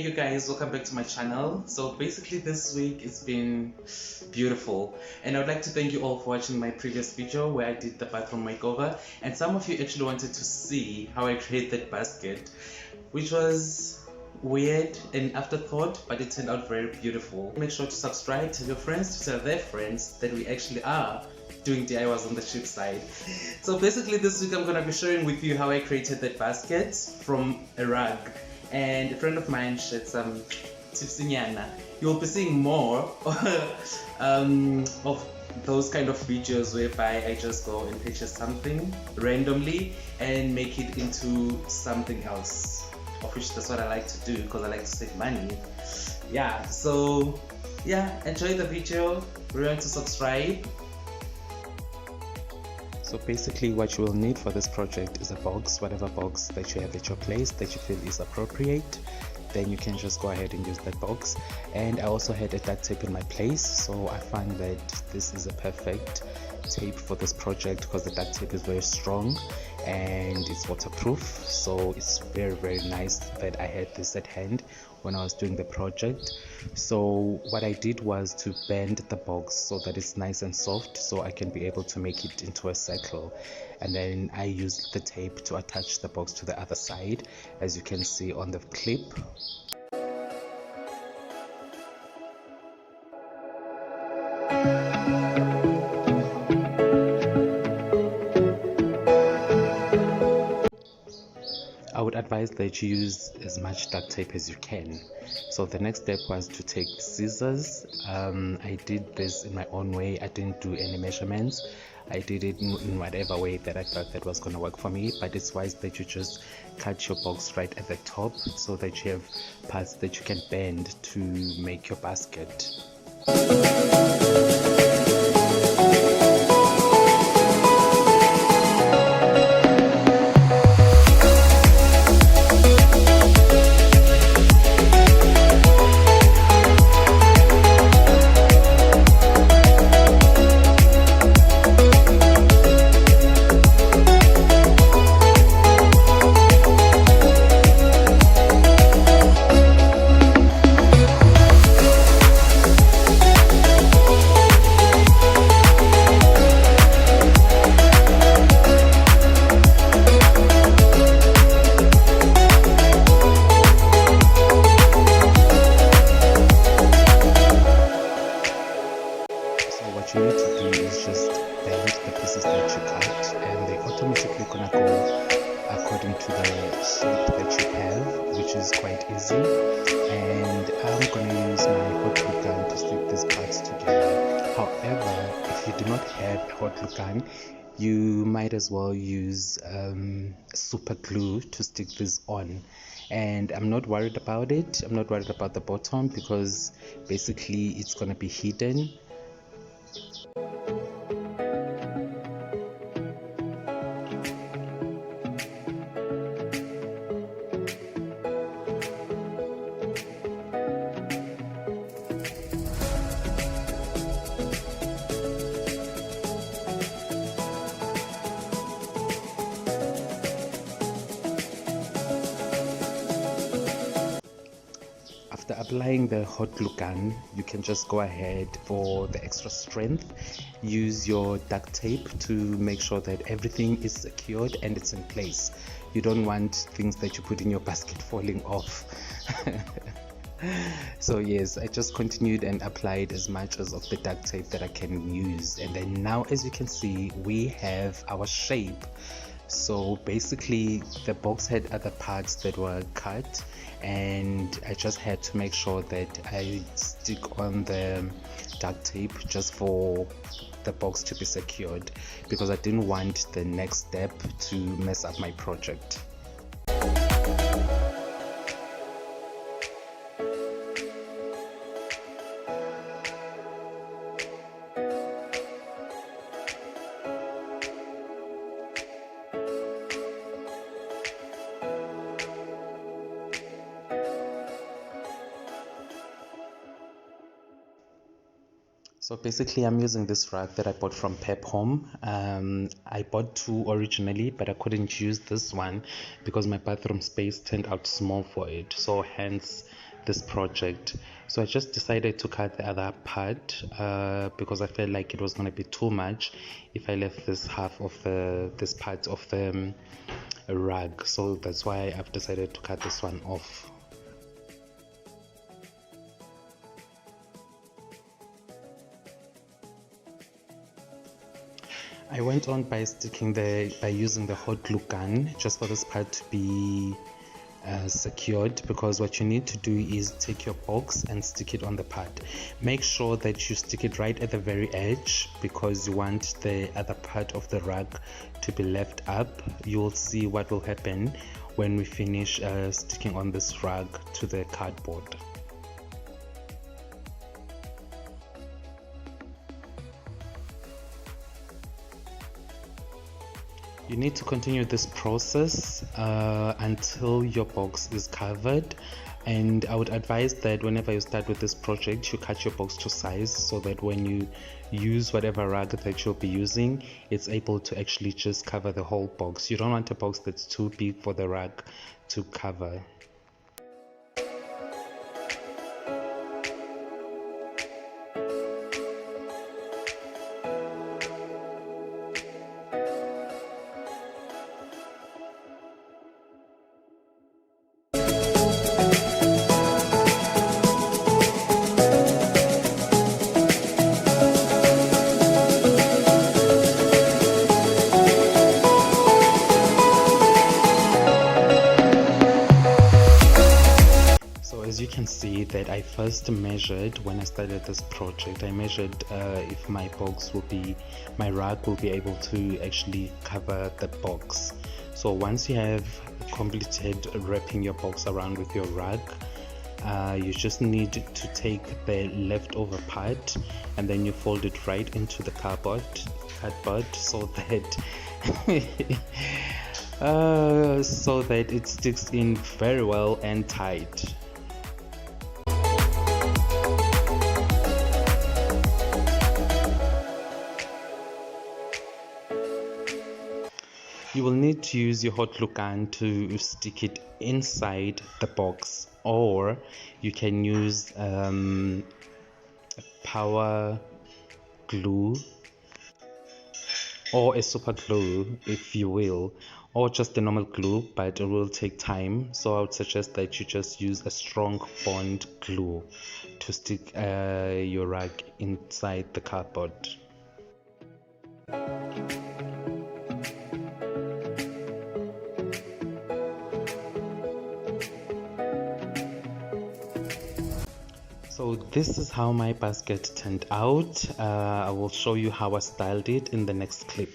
you guys, welcome back to my channel. So basically this week it's been beautiful, and I would like to thank you all for watching my previous video where I did the bathroom makeover, and some of you actually wanted to see how I created that basket, which was weird and afterthought, but it turned out very beautiful. Make sure to subscribe, tell your friends to tell their friends that we actually are doing DIYs on the cheap side. So basically this week I'm gonna be sharing with you how I created that basket from a rug, and a friend of mine shared some tips in Yana. You'll be seeing more of those kind of videos whereby I just go and purchase something randomly and make it into something else, of which that's what I like to do because I like to save money. Yeah, so yeah, enjoy the video, remember to subscribe. So basically what you will need for this project is a box, whatever box that you have at your place that you feel is appropriate. Then you can just go ahead and use that box. And I also had a duct tape in my place, so I find that this is a perfect tape for this project because the duct tape is very strong and it's waterproof. So it's very nice that I had this at hand when I was doing the project. So what I did was to bend the box so that it's nice and soft, so I can be able to make it into a circle. And then I used the tape to attach the box to the other side, as you can see on the clip. I would advise that you use as much duct tape as you can. So the next step was to take scissors. I did this in my own way. I didn't do any measurements. I did it in whatever way that I thought that was going to work for me, but it's wise that you just cut your box right at the top so that you have parts that you can bend to make your basket. What you need to do is just bend the pieces that you cut, and they're automatically gonna go according to the shape that you have, which is quite easy. And I'm gonna use my hot glue gun to stick these parts together. However, if you do not have a hot glue gun, you might as well use super glue to stick this on. And I'm not worried about it. I'm not worried about the bottom because basically it's gonna be hidden. After applying the hot glue gun, you can just go ahead for the extra strength. Use your duct tape to make sure that everything is secured and it's in place. You don't want things that you put in your basket falling off. So yes, I just continued and applied as much as of the duct tape that I can use, and then now as you can see we have our shape. So basically the box had other parts that were cut, and I just had to make sure that I stick on the duct tape just for the box to be secured, because I didn't want the next step to mess up my project. So basically I'm using this rug that I bought from Pep Home. I bought two originally, but I couldn't use this one because my bathroom space turned out small for it, so hence this project. So I just decided to cut the other part because I felt like it was going to be too much if I left this half of this part of the rug. So that's why I've decided to cut this one off. I went on by using the hot glue gun just for this part to be secured, because what you need to do is take your box and stick it on the part. Make sure that you stick it right at the very edge, because you want the other part of the rug to be left up. You'll see what will happen when we finish sticking on this rug to the cardboard. You need to continue this process until your box is covered, and I would advise that whenever you start with this project, you cut your box to size so that when you use whatever rug that you'll be using, it's able to actually just cover the whole box. You don't want a box that's too big for the rug to cover. As you can see that I first measured when I started this project, I measured if my rug will be able to actually cover the box. So once you have completed wrapping your box around with your rug, you just need to take the leftover part and then you fold it right into the cardboard so that it sticks in very well and tight. You will need to use your hot glue gun to stick it inside the box, or you can use power glue or a super glue if you will, or just a normal glue, but it will take time. So I would suggest that you just use a strong bond glue to stick your rug inside the cardboard. So this is how my basket turned out. I will show you how I styled it in the next clip.